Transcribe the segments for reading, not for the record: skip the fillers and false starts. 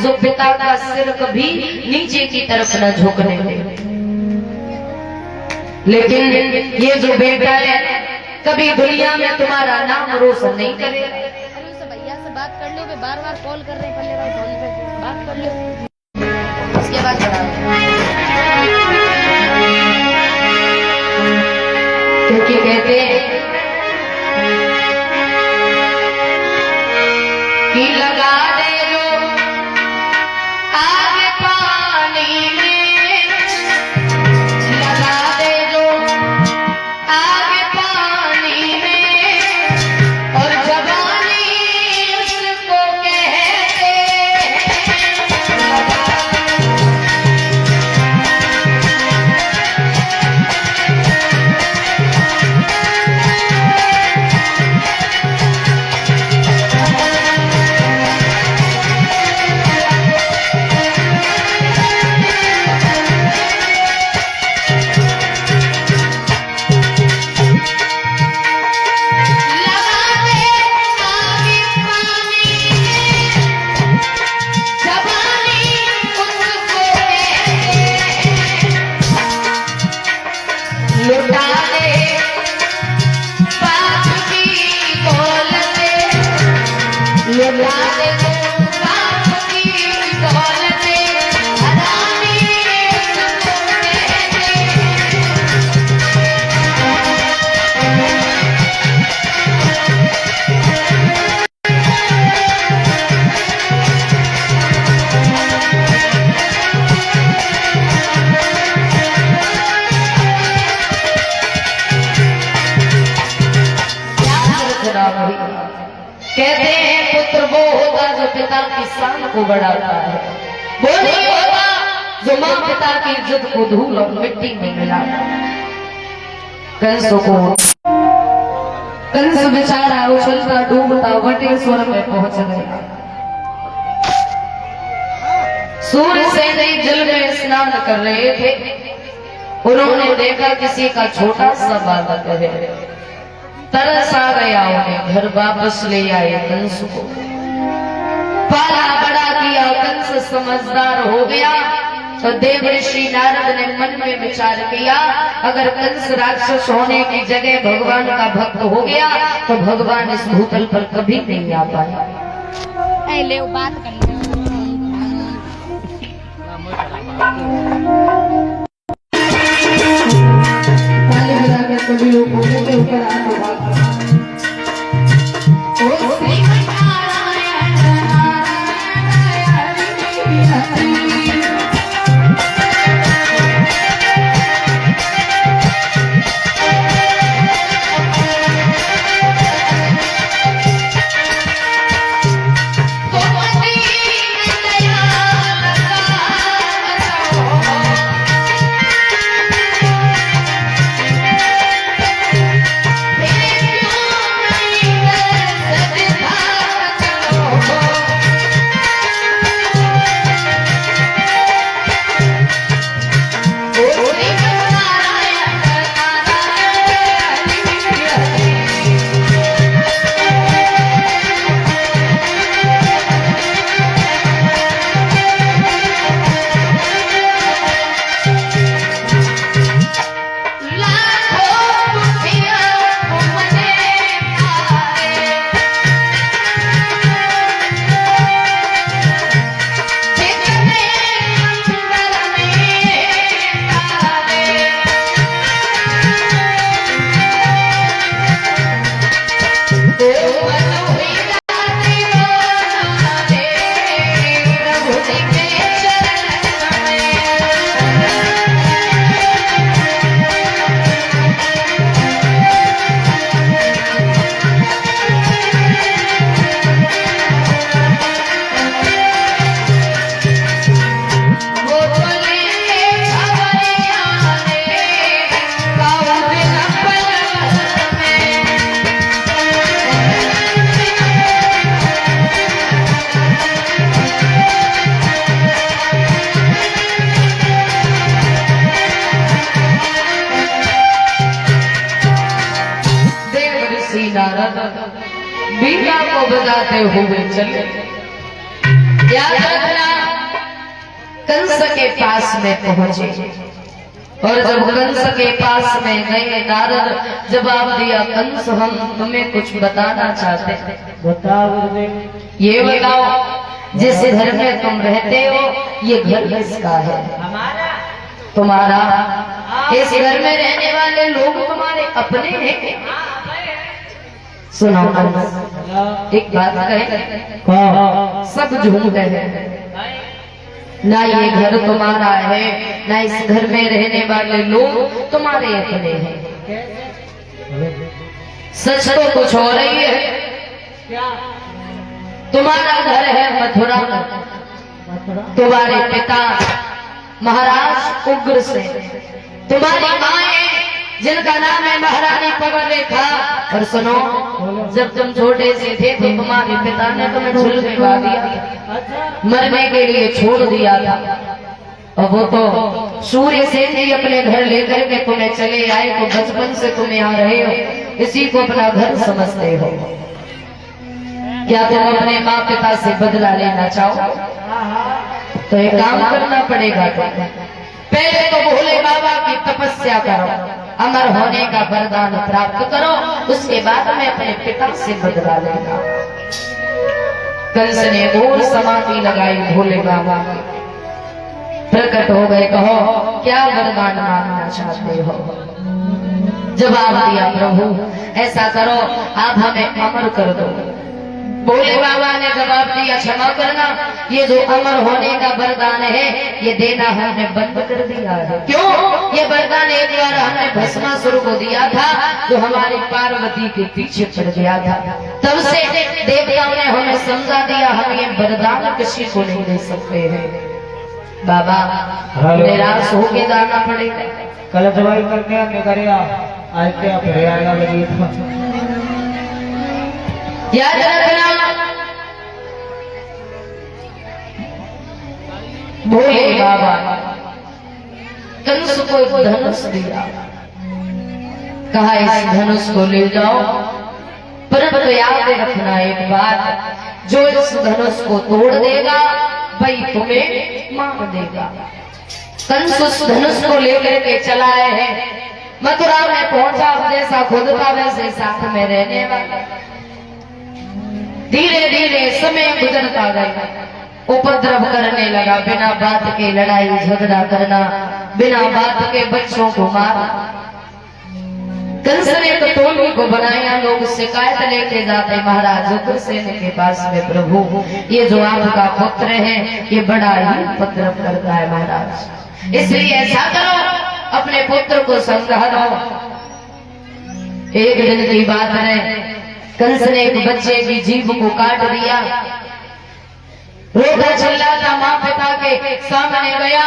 जो पिता का सिर कभी नीचे की तरफ न झुकने दे। लेकिन ये जो बेटा है कभी दुनिया में तुम्हारा नाम रोशन नहीं करेगा। अरे उसे भैया से बात कर लो, वे बार-बार कॉल कर रहे हैं, फोन पे बात कर लो, उसके बाद बता। क्योंकि कहते हैं कि लगा दे जो आग पानी में, लगा दे जो आग पानी में, और जवानी उसको कहते कहते हैं पुत्र वो होता जो पिता की शान को बढ़ाता है, वो नहीं होता जो मां पिता की इज्जत को धूल और मिट्टी में मिलाता। कंस बेचारा उछलता डूबता वटेश्वर में पहुंच गया। सूर्य से नहीं जल में स्नान कर रहे थे, उन्होंने देखा किसी का छोटा सा बालक है। तरस आ गया उन्हें, घर वापस ले आए कंस को, पाला बड़ा किया। कंस समझदार हो गया तो देवर्षि नारद ने मन में विचार किया, अगर कंस राक्षस होने की जगह भगवान का भक्त हो गया तो भगवान इस भूतल पर कभी नहीं आ पाए। ले बात कर सभी लोग के ऊपर आना। बीटा को बजाते हुए चले। याद रखना कंस के पास में पहुंचे और जब कंस के पास में गए नारद जवाब दिया, कंस हम तुम्हें कुछ बताना चाहते हैं। बताओ ये बताओ जिस घर में तुम रहते हो ये घर किसका है? हमारा। तुम्हारा। इस घर में रहने वाले लोग तुम्हारे अपने हैं? सुनो कंस, एक बात कहे, सब झूठ है। ना ये घर तुम्हारा है, ना इस घर में रहने वाले लोग तुम्हारे अपने हैं। सच तो कुछ हो रही है। तुम्हारा घर है मथुरा, तुम्हारे पिता महाराज उग्रसेन, तुम्हारी माँ है जिनका नाम है महारानी पवन रेखा। और सुनो, जब तुम छोटे से थे तो तुम्हारे पिता ने तुम्हें झुलवा दिया, मरने के लिए छोड़ दिया था। और वो तो सूर्य सेन जी अपने घर लेकर के तुम्हें चले आए, तो बचपन से तुम यहाँ रहे हो, इसी को अपना घर समझते हो। क्या तुम अपने माँ पिता से बदला लेना चाहो? तो एक काम करना पड़ेगा। पहले तो भोले बाबा की तपस्या करो, अमर होने का वरदान प्राप्त करो, उसके बाद में अपने पिता से बदला लेगा। कंस ने घोर समाधि लगाई भोले बाबा की, प्रकट हो गए। कहो क्या वरदान मांगना चाहते हो? जवाब दिया, प्रभु ऐसा करो आप हमें अमर कर दो। भोले बाबा ने जवाब दिया, क्षमा करना, ये जो अमर होने का वरदान है ये देना हमने बंद कर दिया है। क्यों? ये वरदान एक बार हमने भस्मासुर को दिया था जो हमारी पार्वती के पीछे पड़ गया था, तब से देवताओं ने हमें समझा दिया हम ये वरदान किसी को नहीं दे सकते हैं। बाबा निराश होके जाना पड़ेगा। कल दवाई करने करे आज क्या फिर आएगा लगी। याद रखना, भोले बाबा कंस को एक धनुष दिया, कहा इस धनुष को ले जाओ, परंतु याद रखना एक बात, जो इस धनुष को तोड़ देगा वही तुम्हें मार देगा। कंस उस धनुष को लेकर के चलाए हैं, मथुरा में पहुंचा, जैसा खुद था वैसे साथ में रहने वाला। धीरे धीरे समय गुजरता गया, उपद्रव करने लगा, बिना बात के लड़ाई झगड़ा करना, बिना बात के बच्चों को मारना। कंस ने तो टोली को बनाया, लोग शिकायत लेके जाते महाराज उग्रसेन के पास में, प्रभु ये जो आपका पुत्र है ये बड़ा ही उपद्रव करता है महाराज, इसलिए ऐसा करो अपने पुत्र को समझा दो। एक दिन की बात है, कंस ने एक बच्चे की जीभ को काट दिया, रोता चिल्लाता माँ पिता के सामने गया,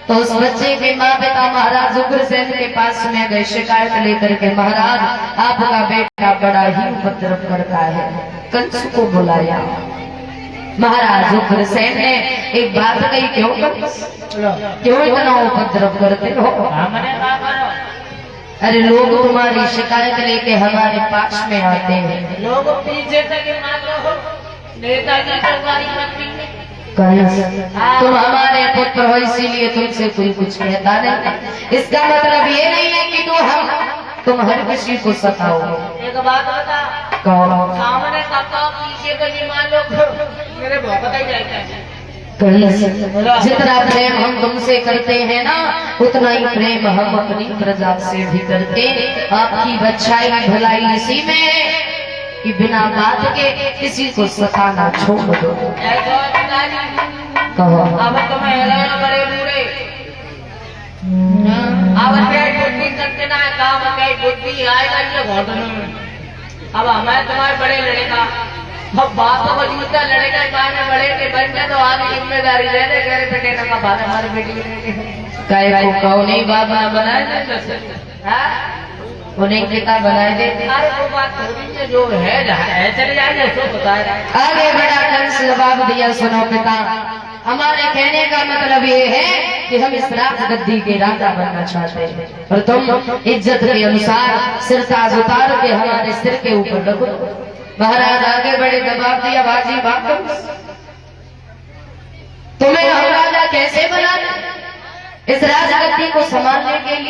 तो उस बच्चे के माँ पिता महाराज उग्रसेन के पास में गए शिकायत लेकर के, महाराज आपका बेटा बड़ा ही उपद्रव करता है। कंस को बुलाया, महाराज उग्रसेन ने एक बात कही, क्यों कंस, क्यों इतना उपद्रव करते हो? अरे लोग तुम्हारी शिकायत लेके हमारे पास में आते हैं, लोग पीछे तक नेताजी तुम हमारे पुत्र हो इसीलिए तुमसे कोई कुछ कहता नहीं। इसका मतलब ये नहीं है कि तुम हर किसी को सताओगे। एक बात बता, सामने सताओ पीछे तो नहीं, मान लो मेरे भौंकता ही जाएगा है। जितना प्रेम हम तुमसे करते हैं ना, उतना ही प्रेम हम अपनी प्रजा से भी करते। आपकी अच्छाई भलाई इसी में है कि बिना बात के किसी को सताना छोड़ दो। कहो अब तुम्हें बड़े बूढ़े अब बुद्धि करते ना काम कई बुद्धि आएगा ये घोटने में। अब हमारे तुम्हारे बड़े लड़ेगा, अब बातों को जूता लड़ेगा, गाने बड़े के बन जाए तो आगे जिम्मेदारी ले ले, गहरे बेटे का बात हमारे बेटी को कहो नहीं बाबा बनाए उन्हें पिता बनाए देते। अरे वो बात थोड़ी जो है चले जाएंगे उसको बताए। आगे बड़ा कंस जवाब दिया, सुनो पिता, हमारे कहने का मतलब ये है कि हम इस राज गद्दी के राजा बनना चाहते हैं और तुम इज्जत के अनुसार सिरताज उतार के हमारे सिर के ऊपर रखो। महाराज आगे बड़े जवाब दिया, बाजी बात तुम्हें हम राजा कैसे बना दे। इस राजगद्दी को संभालने के लिए